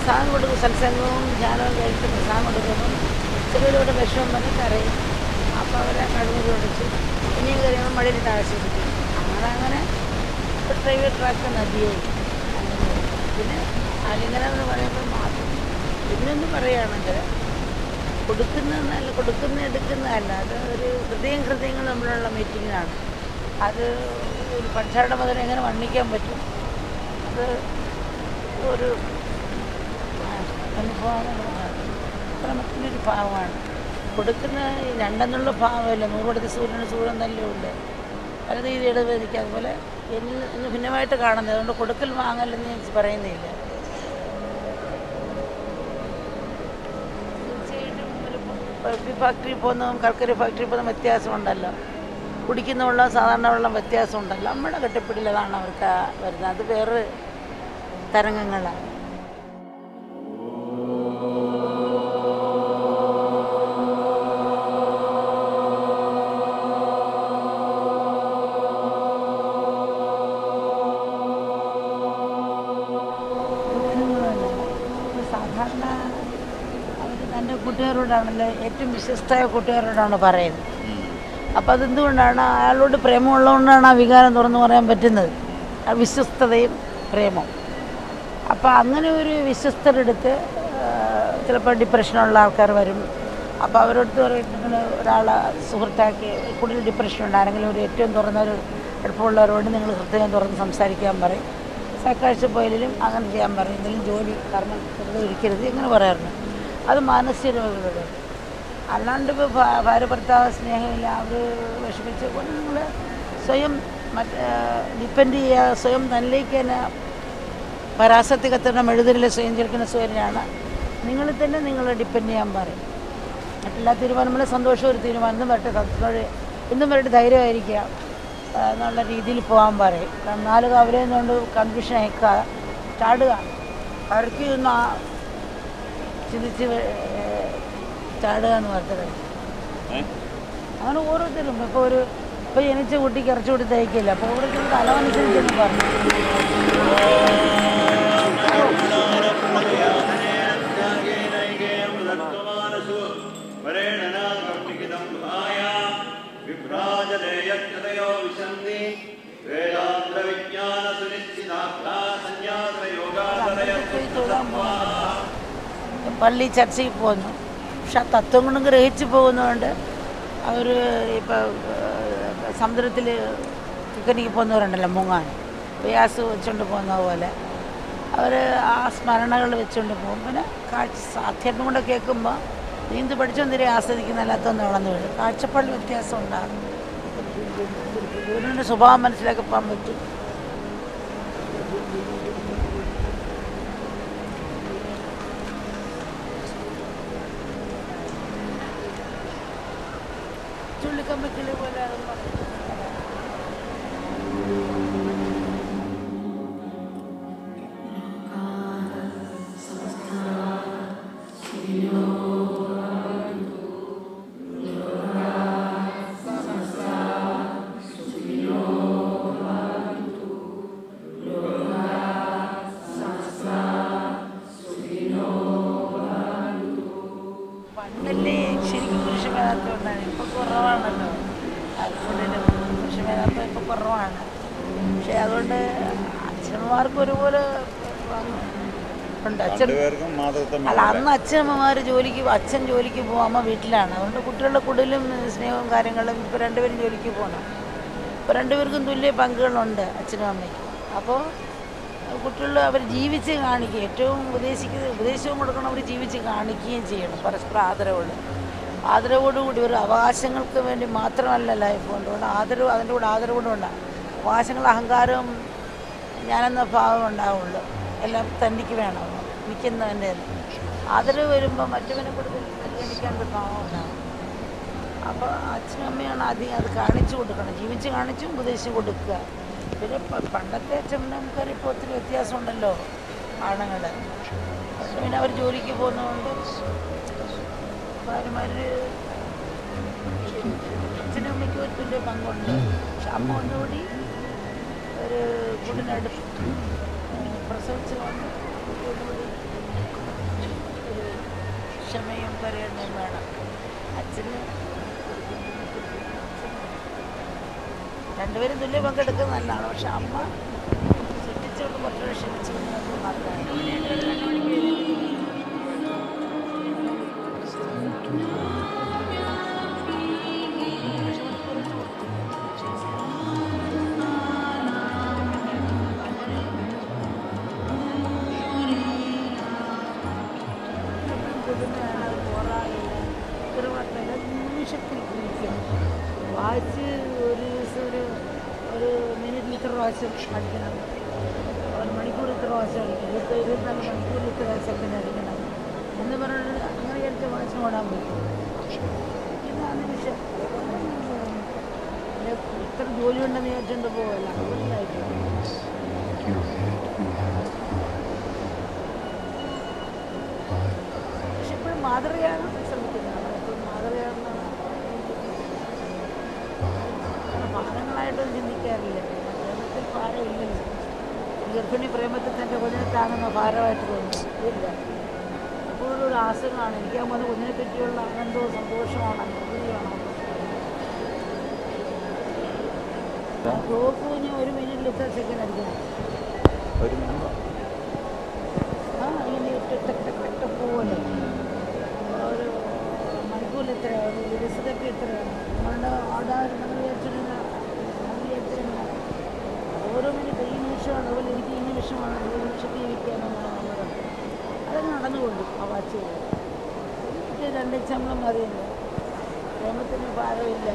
പ്രസാദം കൊടുക്കും, സത്സംഗവും ധ്യാനവും കഴിച്ച് പ്രസാദം കൊടുക്കുമ്പം ചിലരോട് വിഷമം വന്ന് കരയും. അപ്പോൾ അവരെ കണ്ണൂർ ഒടിച്ച് ഇനിയും കരയുമ്പോൾ മഴയിലിട്ട് ആശ്വസിക്കും. അങ്ങനെ പ്രൈവറ്റ് ട്രാക്ക് നദിയായി. അങ്ങനെ പിന്നെ ആലിംഗനം എന്ന് പറയുമ്പോൾ മാത്രം ഇതിനൊന്നും പറയുകയാണെങ്കിൽ കൊടുക്കുന്ന എടുക്കുന്നതല്ല, അത് ഒരു ഹൃദയങ്ങൾ തമ്മിലുള്ള മീറ്റിങ്ങാണ്. അത് ഒരു പക്ഷാട മുതൽ എങ്ങനെ വർണ്ണിക്കാൻ പറ്റും? അത് ഒരു അനുഭവമാണ്, ക്രമത്തിലൊരു ഭാവമാണ്. കൊടുക്കുന്ന രണ്ടെന്നുള്ള ഭാവമല്ല, 100 കൊടുത്ത് സൂര്യൻ തന്നെ ഉണ്ട്. പല രീതിയിൽ എനിക്ക് അതുപോലെ എന്നിൽ നിന്ന് ഭിന്നമായിട്ട് കാണുന്നത്. അതുകൊണ്ട് കൊടുക്കൽ വാങ്ങലെന്ന് ഞാൻ പറയുന്നില്ല. തീർച്ചയായിട്ടും ഒരു ഫാക്ടറി പോകുന്നതും കൽക്കരി ഫാക്ടറി പോകുന്ന വ്യത്യാസമുണ്ടല്ലോ. കുടിക്കുന്ന വെള്ളം സാധാരണ വെള്ളം വ്യത്യാസമുണ്ടല്ലോ. നമ്മുടെ കെട്ടിപ്പിടിയിൽ അതാണ് അവർക്ക് വരുന്നത്. അത് വേറെ തരംഗങ്ങളാണ്. സാധാരണ അവർ തൻ്റെ കൂട്ടുകാരോടാണല്ലോ, ഏറ്റവും വിശ്വസ്തമായ കൂട്ടുകാരോടാണ് പറയുന്നത്. അപ്പം അതെന്തുകൊണ്ടാണ്? അയാളോട് പ്രേമമുള്ളതുകൊണ്ടാണ് ആ വികാരം തുറന്നു പറയാൻ പറ്റുന്നത്. ആ വിശ്വസ്തതയും പ്രേമവും. അപ്പം അങ്ങനെ ഒരു വിശ്വസ്തരെടുത്ത് ചിലപ്പോൾ ഡിപ്രഷനുള്ള ആൾക്കാർ വരും. അപ്പോൾ അവരോട് ഒരാളെ സുഹൃത്താക്കി കൂടുതൽ ഡിപ്രഷൻ ഉണ്ടായിരുന്നെങ്കിലും ഒരു ഏറ്റവും തുറന്നൊരു എളുപ്പമുള്ളവരോട് നിങ്ങൾ ഹൃദയം തുറന്ന് സംസാരിക്കാൻ പറയും. സൈക്കാഴ്ച പോയാലും അങ്ങനെ ചെയ്യാൻ പറയും. എന്തെങ്കിലും ജോലി കാരണം വെറുതെ ഇരിക്കരുത് ഇങ്ങനെ പറയാറുണ്ട്. അത് മാനസിക രോഗികളുടെ. അല്ലാണ്ട് ഇപ്പോൾ ഭാര്യ ഭർത്താവ് സ്നേഹമില്ല, അവർ വിഷമിച്ച് കൊണ്ട് നിങ്ങൾ സ്വയം ഡിപ്പെൻഡ് ചെയ്യുക. സ്വയം തന്നിലേക്ക് തന്നെ പരാശക്തി കത്തുന്ന മെഴുതിരിൽ സ്വയം ചേർക്കുന്ന സൂര്യനാണ്. നിങ്ങൾ തന്നെ നിങ്ങളെ ഡിപ്പെൻഡ് ചെയ്യാൻ പറയും. മറ്റെല്ലാ തീരുമാനങ്ങളും സന്തോഷം ഒരു തീരുമാനം വരട്ടെ, സന്തോഷം ഇന്നും വരട്ടെ, ധൈര്യമായിരിക്കുക എന്നുള്ള രീതിയിൽ പോകാൻ പറയും. 4 കവലയെന്നുകൊണ്ട് കൺഫ്യൂഷൻ അയക്കുക, ചാടുക, കറക്കി ഒന്ന് ചിന്തിച്ച് ചാടുക എന്ന് പറഞ്ഞത്. അങ്ങനെ ഓരോരുത്തരും ഇപ്പോൾ ജനിച്ച കുട്ടിക്ക് ഇറച്ചി കൂടി തയ്ക്കില്ല. അപ്പോൾ ഓരോരുത്തരും തലമനുസരിച്ചെന്ന് പറഞ്ഞു. പള്ളി ചർച്ചയിൽ പോകുന്നു. പക്ഷെ ആ തത്വം കൊണ്ട് ഗ്രഹിച്ചു പോകുന്നതുകൊണ്ട് അവർ ഇപ്പോൾ സമുദ്രത്തിൽ പിക്കനിക്ക് പോകുന്നവരുണ്ടല്ലോ, മുങ്ങാൻ ഗ്യാസ് വെച്ചുകൊണ്ട് പോകുന്ന പോലെ അവർ ആ സ്മരണകൾ വെച്ചുകൊണ്ട് പോകും. പിന്നെ അധ്യാത്മം കൊണ്ട് കേൾക്കുമ്പോൾ നീന്ത് പഠിച്ചൊന്നിരെ ആസ്വദിക്കുന്നല്ലാത്തൊന്നും വളർന്നു വീഴും. കാഴ്ചപ്പാടിൽ വ്യത്യാസം ഉണ്ടാകും. ഗുരുവിൻ്റെ സ്വഭാവം മനസ്സിലാക്കി പോകാൻ പറ്റും. ചുള്ളിക്കമ്പിക്കിളി പോലെ പണ്ടല്ലേ ശരിക്കും പുരുഷമേധാത്വം ഉണ്ടായിരുന്നു. ഇപ്പോൾ കുറവാണല്ലോ. അതുകൊണ്ട് പുരുഷമേധാത്വം ഇപ്പോൾ കുറവാണ്. പക്ഷേ അതുകൊണ്ട് അച്ഛനമ്മമാർക്ക് ഒരുപോലെ ഉണ്ട്. അന്ന് അച്ഛനമ്മമാർ അച്ഛൻ ജോലിക്ക് പോകും, അമ്മ വീട്ടിലാണ്. അതുകൊണ്ട് കുട്ടികളുടെ കൂടുതലും സ്നേഹവും കാര്യങ്ങളും. ഇപ്പോൾ 2 പേരും ജോലിക്ക് പോകണം. ഇപ്പോൾ 2 പേർക്കും തുല്യ പങ്കുകളുണ്ട് അച്ഛനും അമ്മയ്ക്കും. അപ്പോൾ കുട്ടികൾ അവർ ജീവിച്ച് കാണിക്കുക. ഏറ്റവും ഉപദേശവും കൊടുക്കണം, അവർ ജീവിച്ച് കാണിക്കുകയും ചെയ്യണം. പരസ്പരം ആദരവോടുകൂടി ഒരു അവകാശങ്ങൾക്ക് വേണ്ടി മാത്രമല്ല ലൈഫ് കൊണ്ടുകൊണ്ട് അതിൻ്റെ കൂടെ ആദരവോടും ഉണ്ടാകും. അവകാശങ്ങൾ അഹങ്കാരവും ഞാനെന്ന ഭാവം ഉണ്ടാവുള്ളൂ. എല്ലാം തനിക്ക് വേണം, നിൽക്കുന്നതിൻ്റെ ആദരവ് വരുമ്പോൾ മറ്റവനെ കൂടുതൽ പരിഗണിക്കാനൊരു ഭാവം ഉണ്ടാകും. അപ്പോൾ അച്ഛനും അമ്മയാണ് ആദ്യം അത് കാണിച്ചു കൊടുക്കണം. ജീവിച്ച് കാണിച്ചും ഉപദേശിച്ച് കൊടുക്കുക. പിന്നെ പണ്ടത്തെ അച്ഛനമ്മമാർ ഇപ്പോൾ ഒത്തിരി വ്യത്യാസമുണ്ടല്ലോ ആണുങ്ങൾ. പിന്നെ അവർ ജോലിക്ക് പോകുന്നതുകൊണ്ട് ഭാര്യമാർ അച്ഛനും അമ്മയ്ക്ക് ഒരു തുല്യ പങ്കുണ്ട്. പക്ഷെ അമ്മ ഒന്നുകൂടി ഒരു കുടിനടുത്ത് പ്രസവിച്ചുകൊണ്ട് ഒന്നുകൂടി ക്ഷമയും കരുണയും വേണം. അച്ഛന് രണ്ടുപേരും തുല്യ പങ്കെടുക്കുന്നത് നല്ലതാണ്. പക്ഷെ അമ്മ ശ്രദ്ധിച്ചുകൊണ്ട് കുറച്ചുകൂടെ ക്ഷമിച്ചു മാത്രമാണ്. നിമിഷത്തിൽ വായിച്ച് ഒരു ദിവസം ഒരു മിനിറ്റിൽ ഇത്ര പ്രാവശ്യം അടിക്കണം, ഒരു മണിക്കൂർ ഇത്ര പ്രാവശ്യം അടിക്കണം, 24 മണിക്കൂർ ഇത്ര സെക്കൻഡ് അടിക്കണം എന്ന് പറഞ്ഞിട്ട് അങ്ങനെ വിചാരിച്ച വായിച്ച് ഓടാൻ പറ്റും. ഇതാ നിമിഷം ഇത്ര ജോലി ഉണ്ടെന്ന് വിചാരിച്ചുകൊണ്ട് പോവല്ല. പക്ഷെ ഇപ്പോഴും മാതൃകയാണ് ശ്രമിക്കുന്നത്. എപ്പോഴും മാതൃകയാണെന്നാണ് ഭാരങ്ങളായിട്ടൊന്നും ചിന്തിക്കാറില്ല. പ്രേമത്തിൽ ഭാരമില്ലല്ലോ. ഗർഭിണി പ്രേമത്തിൽ തൻ്റെ കുഞ്ഞിനെ താങ്ങുന്ന ഭാരമായിട്ട് തോന്നുന്നു ഇല്ല. എപ്പോഴും ഒരു ആസനമാണ്. എനിക്കാകുമ്പോൾ അത് കുഞ്ഞിനെ പറ്റിയുള്ള ആനന്ദവും സന്തോഷമാണ്, അനുഭൂതിയാണ്. ടോപ്പ് കുഞ്ഞ് ഒരു മിനിറ്റിൽ ഇത്ര സെക്കൻഡ് അടിക്കണം. ഇങ്ങനെ ഇട്ട് പോവല്ലോ. ഒരു മണിക്കൂറിൽ എത്രയാണ്, ഒരു ദിവസത്തേക്ക് എത്രയാണ് നമ്മളുടെ ആടാരും നമ്മൾ വിചാരിച്ചിരുന്ന ഓരോ മിനിറ്റ് ഈ നിമിഷമാണ്. അതുപോലെ എനിക്ക് ഈ നിമിഷമാണ്, ഒരു നിമിഷത്തിൽ ജീവിക്കാമെന്നാണ് നമ്മൾ അതങ്ങ് നടന്നുകൊണ്ടു ആ വാച്ച് 2 എക്സാമ്പിളും അറിയില്ല. പ്രേമത്തിന് ഭാരമില്ല.